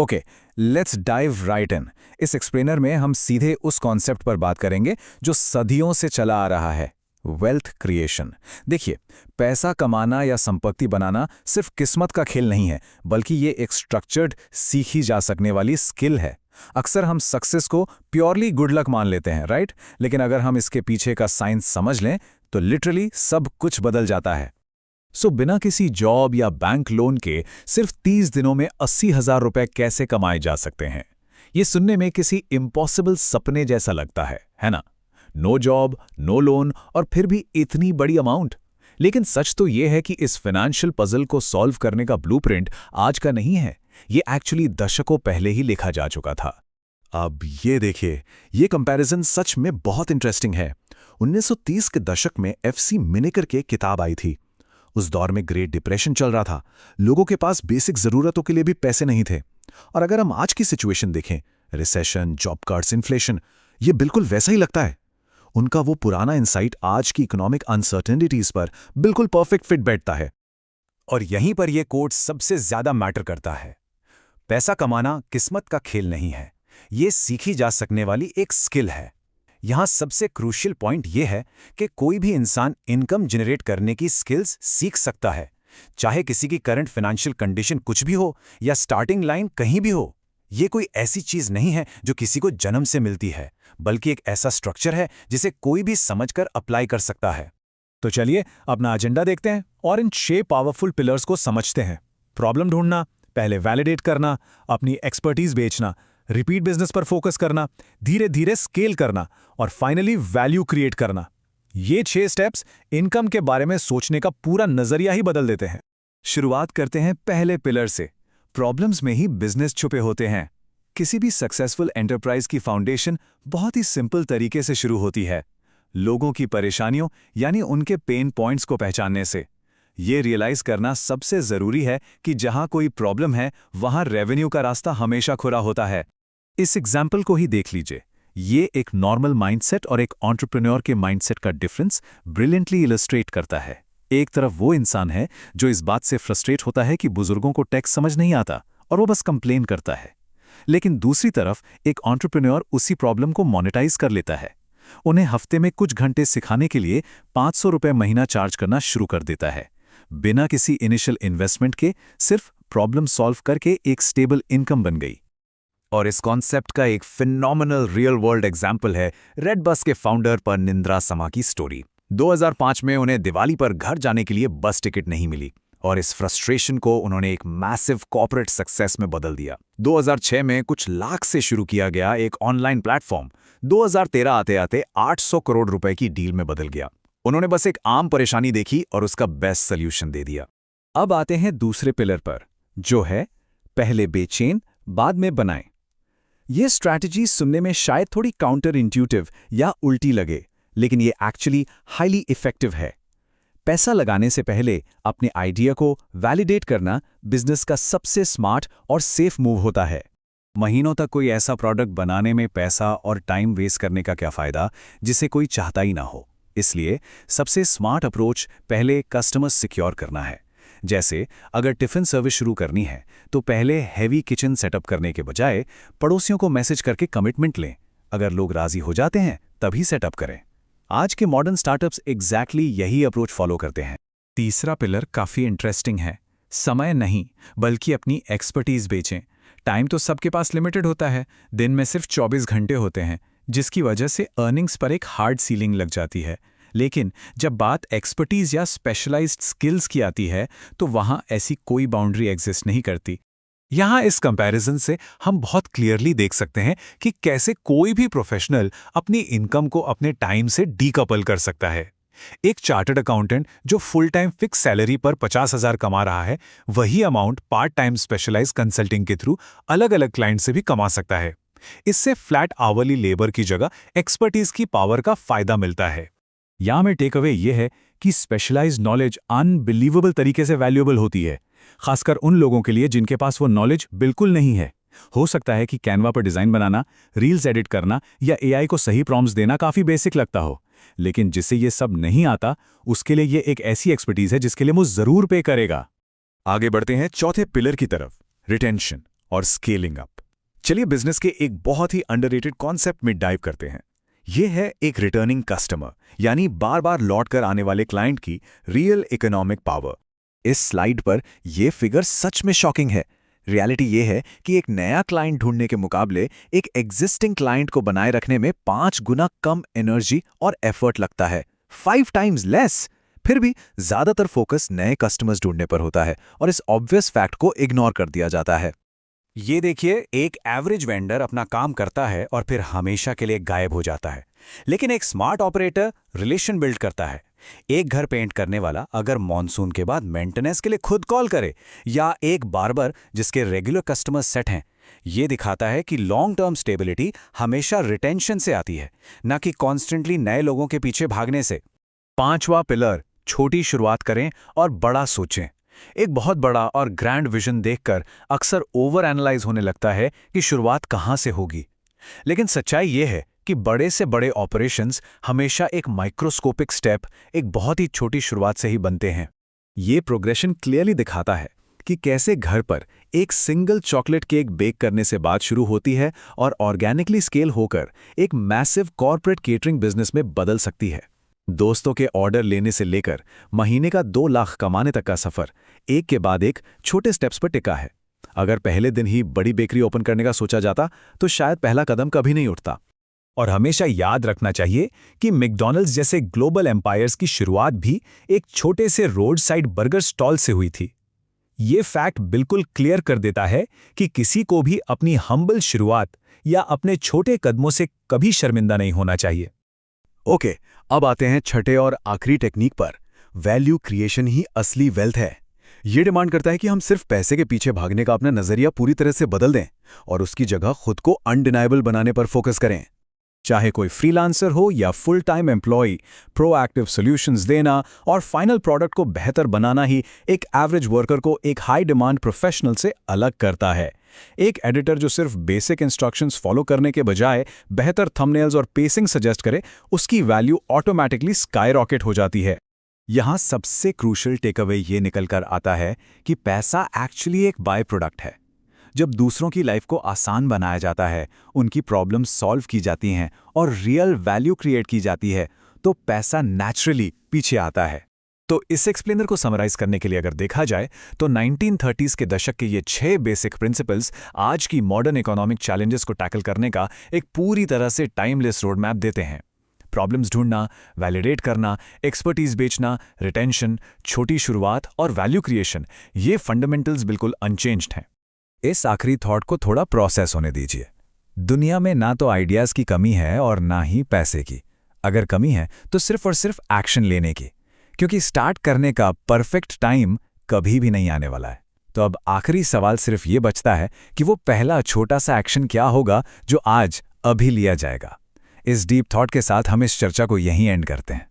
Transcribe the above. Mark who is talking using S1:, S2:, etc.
S1: Okay, let's dive right इन। इस explainer में हम सीधे उस कॉन्सेप्ट पर बात करेंगे जो सदियों से चला आ रहा है, वेल्थ क्रिएशन। देखिए, पैसा कमाना या संपत्ति बनाना सिर्फ किस्मत का खेल नहीं है, बल्कि ये एक स्ट्रक्चर्ड, सीखी जा सकने वाली स्किल है। अक्सर हम सक्सेस को प्योरली गुड लक मान लेते हैं, राइट? लेकिन अगर हम इसके पीछे का साइंस समझ लें तो लिटरली सब कुछ बदल जाता है। बिना किसी जॉब या बैंक लोन के सिर्फ 30 दिनों में 80,000 रुपए कैसे कमाए जा सकते हैं? ये सुनने में किसी इम्पॉसिबल सपने जैसा लगता है ना? नो जॉब, नो लोन और फिर भी इतनी बड़ी अमाउंट। लेकिन सच तो ये है कि इस फाइनेंशियल पजल को सॉल्व करने का ब्लूप्रिंट आज का नहीं है। ये एक्चुअली दशकों पहले ही लिखा जा चुका था। अब ये देखिए, ये कंपैरिजन सच में बहुत इंटरेस्टिंग है। 1930 के दशक में FC मिनेकर की किताब आई थी। उस दौर में ग्रेट डिप्रेशन चल रहा था। लोगों के पास बेसिक जरूरतों के लिए भी पैसे नहीं थे। और अगर हम आज की सिचुएशन देखें, रिसेशन, जॉब कट्स, इन्फ्लेशन, ये बिल्कुल वैसा ही लगता है। उनका वो पुराना इंसाइट आज की इकोनॉमिक अनसर्टेनिटीज पर बिल्कुल परफेक्ट फिट बैठता है। और यहीं पर यह कोट सबसे ज्यादा मैटर करता है। पैसा कमाना किस्मत का खेल नहीं है, ये सीखी जा सकने वाली एक स्किल है। यहां सबसे क्रूशियल पॉइंट यह है कि कोई भी इंसान इनकम जनरेट करने की स्किल्स सीख सकता है, चाहे किसी की करंट फाइनेंशियल कंडीशन कुछ भी हो या स्टार्टिंग लाइन कहीं भी हो। ये कोई ऐसी चीज नहीं है जो किसी को जन्म से मिलती है, बल्कि एक ऐसा स्ट्रक्चर है जिसे कोई भी समझकर अप्लाई कर सकता है। तो चलिए अपना एजेंडा देखते हैं और इन 6 पावरफुल पिलर्स को समझते हैं। प्रॉब्लम ढूंढना, पहले वैलिडेट करना, अपनी एक्सपर्टीज बेचना, रिपीट बिजनेस पर फोकस करना, धीरे धीरे स्केल करना और फाइनली वैल्यू क्रिएट करना। ये 6 स्टेप्स इनकम के बारे में सोचने का पूरा नजरिया ही बदल देते हैं। शुरुआत करते हैं पहले पिलर से। प्रॉब्लम्स में ही बिजनेस छुपे होते हैं। किसी भी सक्सेसफुल एंटरप्राइज की फाउंडेशन बहुत ही सिंपल तरीके से शुरू होती है, लोगों की परेशानियों यानी उनके पेन पॉइंट्स को पहचानने से। ये रियलाइज करना सबसे जरूरी है कि जहां कोई प्रॉब्लम है वहां रेवेन्यू का रास्ता हमेशा खुला होता है। इस एग्जाम्पल को ही देख लीजिए। ये एक नॉर्मल माइंडसेट और एक एंटरप्रेन्योर के माइंडसेट का डिफरेंस ब्रिलियंटली इलस्ट्रेट करता है। एक तरफ वो इंसान है जो इस बात से फ्रस्ट्रेट होता है कि बुजुर्गों को टैक्स समझ नहीं आता और वो बस कंप्लेन करता है। लेकिन दूसरी तरफ एक एंटरप्रेन्योर उसी प्रॉब्लम को मोनेटाइज कर लेता है। उन्हें हफ्ते में कुछ घंटे सिखाने के लिए 500 रुपए महीना चार्ज करना शुरू कर देता है, बिना किसी इनिशियल इन्वेस्टमेंट के। सिर्फ प्रॉब्लम सॉल्व करके एक स्टेबल इनकम बन गई। और इस कॉन्सेप्ट का एक फिनोमिनल रियल वर्ल्ड एग्जाम्पल है रेडबस के फाउंडर परनिंद्रा समा की स्टोरी। 2005 में उन्हें दिवाली पर घर जाने के लिए बस टिकट नहीं मिली और इस फ्रस्ट्रेशन को उन्होंने एक मैसिव कॉर्पोरेट सक्सेस में बदल दिया। 2006 में कुछ लाख से शुरू किया गया एक ऑनलाइन प्लेटफॉर्म 2013 आते आते 800 करोड़ रुपए की डील में बदल गया। उन्होंने बस एक आम परेशानी देखी और उसका बेस्ट सोल्यूशन दे दिया। अब आते हैं दूसरे पिलर पर, जो है पहले बेचें बाद में बनाएं। ये स्ट्रैटेजी सुनने में शायद थोड़ी काउंटर इंट्यूटिव या उल्टी लगे, लेकिन ये एक्चुअली हाईली इफेक्टिव है। पैसा लगाने से पहले अपने आइडिया को वैलिडेट करना बिजनेस का सबसे स्मार्ट और सेफ मूव होता है। महीनों तक कोई ऐसा प्रोडक्ट बनाने में पैसा और टाइम वेस्ट करने का क्या फायदा जिसे कोई चाहता ही ना हो। इसलिए सबसे स्मार्ट अप्रोच पहले कस्टमर्स सिक्योर करना है। जैसे अगर टिफिन सर्विस शुरू करनी है तो पहले हैवी किचन सेटअप करने के बजाय पड़ोसियों को मैसेज करके कमिटमेंट लें। अगर लोग राजी हो जाते हैं तभी सेटअप करें। आज के मॉडर्न स्टार्टअप्स एग्जैक्टली यही अप्रोच फॉलो करते हैं। तीसरा पिलर काफी इंटरेस्टिंग है। समय नहीं बल्कि अपनी एक्सपर्टीज बेचें। टाइम तो सबके पास लिमिटेड होता है, दिन में सिर्फ 24 घंटे होते हैं, जिसकी वजह से अर्निंग्स पर एक हार्ड सीलिंग लग जाती है। लेकिन जब बात एक्सपर्टीज या स्पेशलाइज्ड स्किल्स की आती है तो वहां ऐसी कोई बाउंड्री एग्जिस्ट नहीं करती। यहां इस कंपैरिजन से हम बहुत क्लियरली देख सकते हैं कि कैसे कोई भी प्रोफेशनल अपनी इनकम को अपने टाइम से डीकपल कर सकता है। एक चार्टर्ड अकाउंटेंट जो फुल टाइम फिक्स सैलरी पर 50,000 कमा रहा है, वही amount part time specialized consulting के थ्रू अलग अलग क्लाइंट से भी कमा सकता है। इससे फ्लैट आवरली लेबर की जगह एक्सपर्टीज की पावर का फायदा मिलता है। यहां में टेक अवे यह है कि स्पेशलाइज्ड नॉलेज अनबिलीवेबल तरीके से वैल्यूएबल होती है, खासकर उन लोगों के लिए जिनके पास वो नॉलेज बिल्कुल नहीं है। हो सकता है कि कैनवा पर डिजाइन बनाना, रील्स एडिट करना या एआई को सही प्रॉम्प्ट्स देना काफी बेसिक लगता हो, लेकिन जिसे ये सब नहीं आता उसके लिए ये एक ऐसी एक्सपर्टीज है जिसके लिए वो जरूर पे करेगा। आगे बढ़ते हैं चौथे पिलर की तरफ, रिटेंशन और स्केलिंग अप। चलिए बिजनेस के एक बहुत ही अंडररेटेड कॉन्सेप्ट में डाइव करते हैं। ये है एक रिटर्निंग कस्टमर, यानी बार बार लौट कर आने वाले क्लाइंट की रियल इकोनॉमिक पावर। इस स्लाइड पर यह फिगर सच में शॉकिंग है। रियलिटी ये है कि एक नया क्लाइंट ढूंढने के मुकाबले एक एग्जिस्टिंग क्लाइंट को बनाए रखने में 5 गुना कम एनर्जी और एफर्ट लगता है, 5 टाइम्स लेस। फिर भी ज्यादातर फोकस नए कस्टमर्स ढूंढने पर होता है और इस ऑब्वियस फैक्ट को इग्नोर कर दिया जाता है। ये देखिए, एक एवरेज वेंडर अपना काम करता है और फिर हमेशा के लिए गायब हो जाता है। लेकिन एक स्मार्ट ऑपरेटर रिलेशन बिल्ड करता है। एक घर पेंट करने वाला अगर मॉनसून के बाद मेंटेनेंस के लिए खुद कॉल करे, या एक बार्बर जिसके रेगुलर कस्टमर सेट हैं, ये दिखाता है कि लॉन्ग टर्म स्टेबिलिटी हमेशा रिटेंशन से आती है, ना कि कॉन्स्टेंटली नए लोगों के पीछे भागने से। 5वां पिलर, छोटी शुरुआत करें और बड़ा सोचें। एक बहुत बड़ा और ग्रैंड विजन देखकर अक्सर ओवर एनालाइज होने लगता है कि शुरुआत कहां से होगी। लेकिन सच्चाई यह है कि बड़े से बड़े ऑपरेशंस हमेशा एक माइक्रोस्कोपिक स्टेप, एक बहुत ही छोटी शुरुआत से ही बनते हैं। ये प्रोग्रेशन क्लियरली दिखाता है कि कैसे घर पर एक सिंगल चॉकलेट केक बेक करने से बात शुरू होती है और ऑर्गेनिकली स्केल होकर एक मैसिव कॉर्पोरेट केटरिंग बिजनेस में बदल सकती है। दोस्तों के ऑर्डर लेने से लेकर महीने का 2 लाख कमाने तक का सफर एक के बाद एक छोटे स्टेप्स पर टिका है। अगर पहले दिन ही बड़ी बेकरी ओपन करने का सोचा जाता तो शायद पहला कदम कभी नहीं उठता। और हमेशा याद रखना चाहिए कि मैकडॉनल्ड्स जैसे ग्लोबल एम्पायर्स की शुरुआत भी एक छोटे से रोड साइड बर्गर स्टॉल से हुई थी। ये फैक्ट बिल्कुल क्लियर कर देता है कि किसी को भी अपनी हम्बल शुरुआत या अपने छोटे कदमों से कभी शर्मिंदा नहीं होना चाहिए। ओके, अब आते हैं छठे और आखिरी टेक्निक पर। वैल्यू क्रिएशन ही असली वेल्थ है। ये डिमांड करता है कि हम सिर्फ पैसे के पीछे भागने का अपना नजरिया पूरी तरह से बदल दें और उसकी जगह खुद को अनडिनाइबल बनाने पर फोकस करें। चाहे कोई फ्रीलांसर हो या full time employ, proactive solutions देना और फाइनल प्रोडक्ट को बेहतर बनाना ही एक एवरेज वर्कर को एक हाई डिमांड प्रोफेशनल से अलग करता है। एक एडिटर जो सिर्फ बेसिक इंस्ट्रक्शंस फॉलो करने के बजाय बेहतर थंबनेल्स और पेसिंग सजेस्ट करे, उसकी वैल्यू ऑटोमैटिकली स्काई रॉकेट हो जाती है। यहां सबसे क्रूशियल टेकअवे ये निकल कर आता है कि पैसा एक्चुअली एक बाय प्रोडक्ट है। जब दूसरों की लाइफ को आसान बनाया जाता है, उनकी प्रॉब्लम्स सॉल्व की जाती हैं और रियल वैल्यू क्रिएट की जाती है, तो पैसा नेचुरली पीछे आता है। तो इस एक्सप्लेनर को समराइज करने के लिए अगर देखा जाए तो 1930s के दशक के ये 6 बेसिक प्रिंसिपल्स आज की मॉडर्न इकोनॉमिक चैलेंजेस को टैकल करने का एक पूरी तरह से टाइमलेस रोड मैप देते हैं। प्रॉब्लम्स ढूंढना, वैलिडेट करना, एक्सपर्टीज बेचना, रिटेंशन, छोटी शुरुआत और वैल्यू क्रिएशन, ये फंडामेंटल्स बिल्कुल अनचेंज्ड हैं। इस आखिरी थॉट को थोड़ा प्रोसेस होने दीजिए। दुनिया में ना तो आइडियाज़ की कमी है और ना ही पैसे की। अगर कमी है तो सिर्फ और सिर्फ एक्शन लेने की, क्योंकि स्टार्ट करने का परफेक्ट टाइम कभी भी नहीं आने वाला है। तो अब आखिरी सवाल सिर्फ ये बचता है कि वो पहला छोटा सा एक्शन क्या होगा जो आज अभी लिया जाएगा। इस डीप थॉट के साथ हम इस चर्चा को यहीं एंड करते हैं।